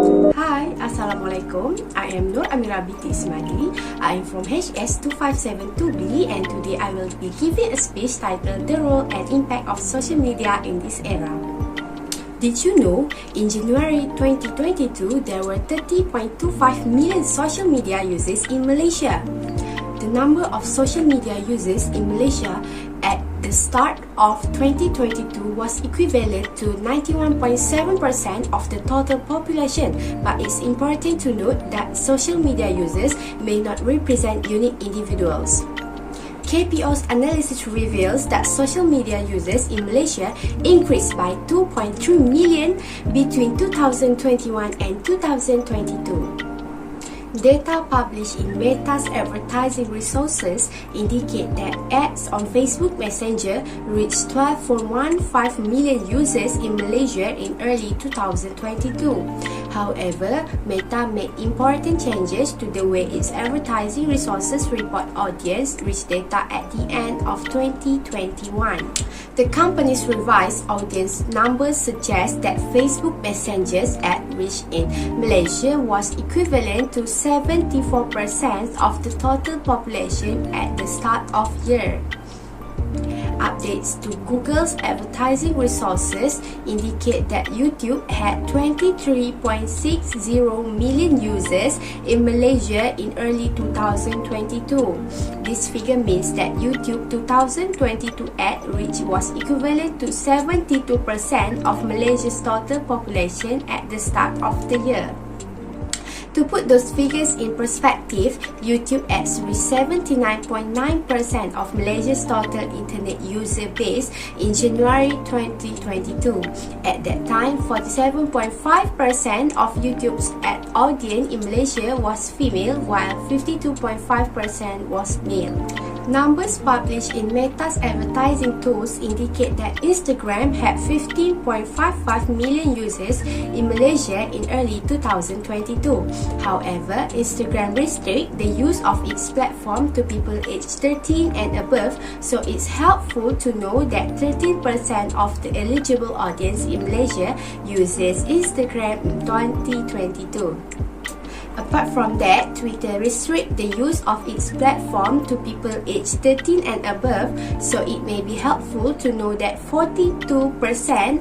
Hi, Assalamualaikum. I am Nur Amira binti Ismaili. I am from HS2572B and today I will be giving a speech titled The Role and Impact of Social Media in this Era. Did you know, in January 2022, there were 30.25 million social media users in Malaysia? The number of social media users in Malaysia at the start of 2022 was equivalent to 91.7% of the total population, but it's important to note that social media users may not represent unique individuals. KPO's analysis reveals that social media users in Malaysia increased by 2.3 million between 2021 and 2022. Data published in Meta's advertising resources indicate that ads on Facebook Messenger reached 12.15 million users in Malaysia in early 2022. However, Meta made important changes to the way its advertising resources report audience reach data at the end of 2021. The company's revised audience numbers suggest that Facebook Messenger's ad reach in Malaysia was equivalent to 74% of the total population at the start of year. Updates to Google's advertising resources indicate that YouTube had 23.60 million users in Malaysia in early 2022. This figure means that YouTube 2022 ad reach was equivalent to 72% of Malaysia's total population at the start of the year. To put those figures in perspective, YouTube ads reached 79.9% of Malaysia's total internet user base in January 2022. At that time, 47.5% of YouTube's ad audience in Malaysia was female, while 52.5% was male. Numbers published in Meta's advertising tools indicate that Instagram had 15.55 million users in Malaysia in early 2022. However, Instagram restricts the use of its platform to people aged 13 and above, so it's helpful to know that 13% of the eligible audience in Malaysia uses Instagram in 2022. Apart from that, Twitter restricts the use of its platform to people aged 13 and above, so it may be helpful to know that 42%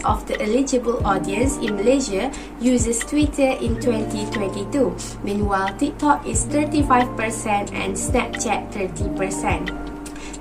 of the eligible audience in Malaysia uses Twitter in 2022. Meanwhile, TikTok is 35% and Snapchat 30%.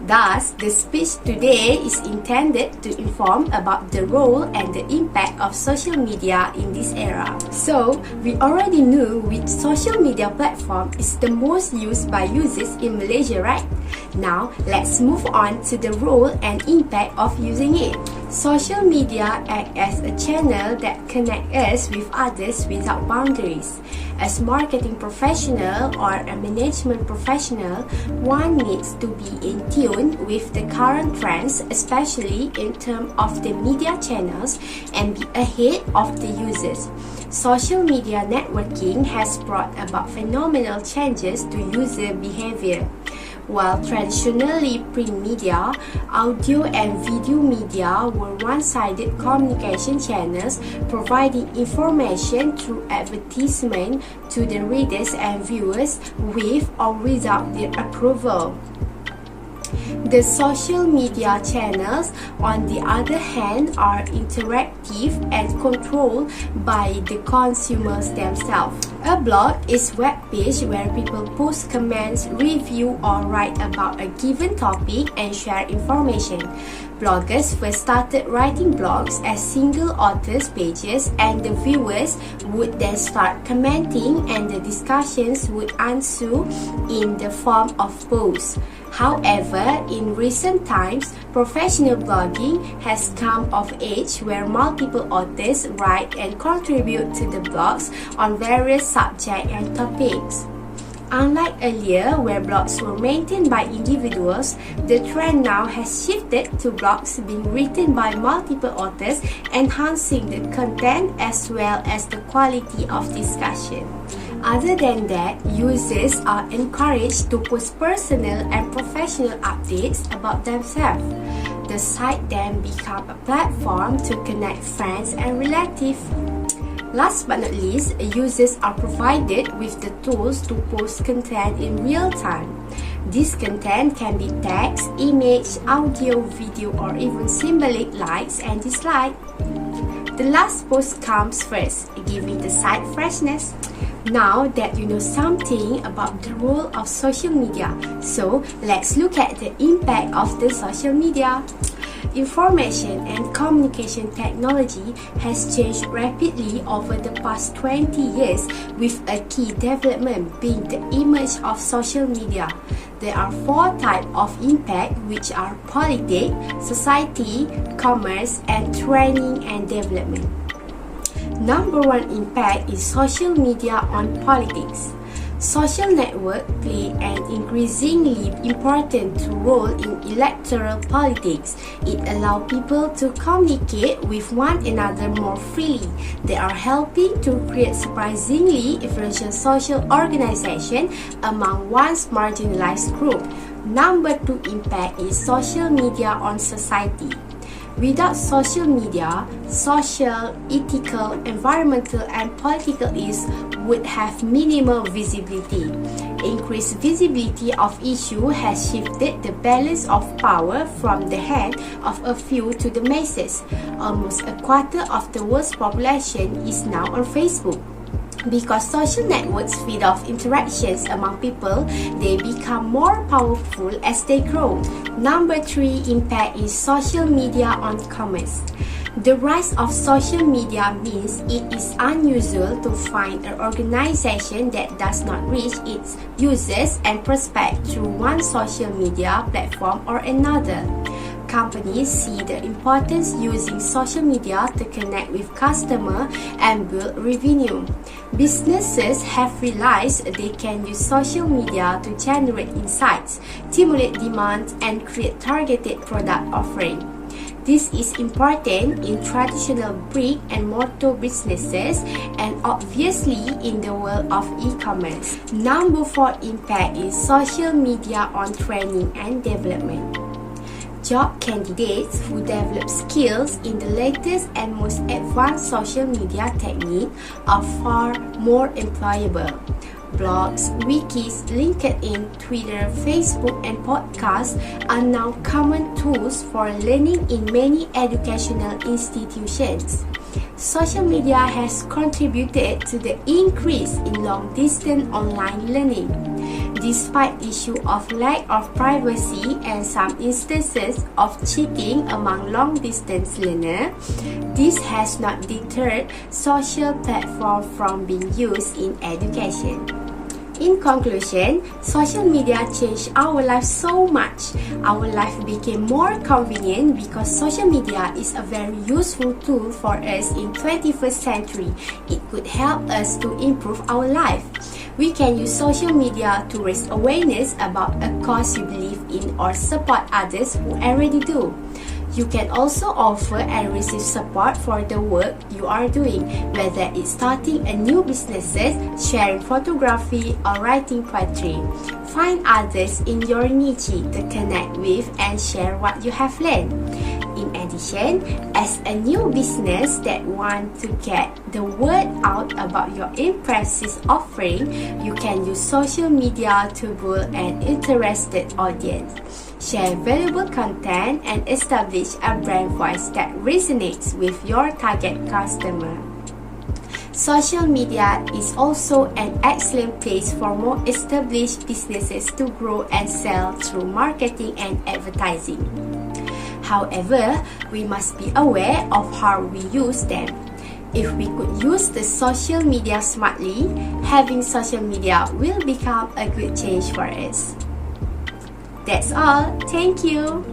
Thus, the speech today is intended to inform about the role and the impact of social media in this era. So, we already knew which social media platform is the most used by users in Malaysia, right? Now, let's move on to the role and impact of using it. Social media act as a channel that connects us with others without boundaries. As marketing professional or a management professional, one needs to be in tune with the current trends, especially in terms of the media channels, and be ahead of the users. Social media networking has brought about phenomenal changes to user behavior. While traditionally print media, audio and video media were one-sided communication channels providing information through advertisement to the readers and viewers with or without their approval. The social media channels, on the other hand, are interactive and controlled by the consumers themselves. A blog is a web page where people post comments, review, or write about a given topic and share information. Bloggers first started writing blogs as single authors pages, and the viewers would then start commenting and the discussions would ensue in the form of posts. However, in recent times, professional blogging has come of age where multiple authors write and contribute to the blogs on various subjects and topics. Unlike earlier, where blogs were maintained by individuals, the trend now has shifted to blogs being written by multiple authors, enhancing the content as well as the quality of discussion. Other than that, users are encouraged to post personal and professional updates about themselves. The site then becomes a platform to connect friends and relatives. Last but not least, users are provided with the tools to post content in real time. This content can be text, image, audio, video, or even symbolic likes and dislikes. The last post comes first, giving the site freshness. Now that you know something about the role of social media, so let's look at the impact of the social media. Information and communication technology has changed rapidly over the past 20 years, with a key development being the emergence of social media. There are 4 types of impact, which are politics, society, commerce, and training and development. Number 1 impact is social media on politics. Social networks play an increasingly important role in electoral politics. It allows people to communicate with one another more freely. They are helping to create surprisingly influential social organizations among one's marginalized group. Number 2 impact is social media on society. Without social media, social, ethical, environmental, and political issues would have minimal visibility. Increased visibility of issues has shifted the balance of power from the hand of a few to the masses. Almost a quarter of the world's population is now on Facebook. Because social networks feed off interactions among people, they become more powerful as they grow. Number 3 impact is social media on commerce. The rise of social media means it is unusual to find an organization that does not reach its users and prospects through one social media platform or another. Companies see the importance using social media to connect with customers and build revenue. Businesses have realized they can use social media to generate insights, stimulate demand, and create targeted product offering. This is important in traditional brick and mortar businesses and obviously in the world of e-commerce. Number 4 impact is social media on training and development. Job candidates who develop skills in the latest and most advanced social media technique are far more employable. Blogs, wikis, LinkedIn, Twitter, Facebook, and podcasts are now common tools for learning in many educational institutions. Social media has contributed to the increase in long-distance online learning. Despite issue of lack of privacy and some instances of cheating among long-distance learners, this has not deterred social platforms from being used in education. In conclusion, social media changed our lives so much. Our life became more convenient because social media is a very useful tool for us in 21st century. It could help us to improve our life. We can use social media to raise awareness about a cause you believe in or support others who already do. You can also offer and receive support for the work you are doing, whether it's starting a new business, sharing photography, or writing poetry. Find others in your niche to connect with and share what you have learned. In addition, as a new business that wants to get the word out about your impressive offering, you can use social media to build an interested audience. Share valuable content and establish a brand voice that resonates with your target customer. Social media is also an excellent place for more established businesses to grow and sell through marketing and advertising. However, we must be aware of how we use them. If we could use the social media smartly, having social media will become a good change for us. That's all. Thank you.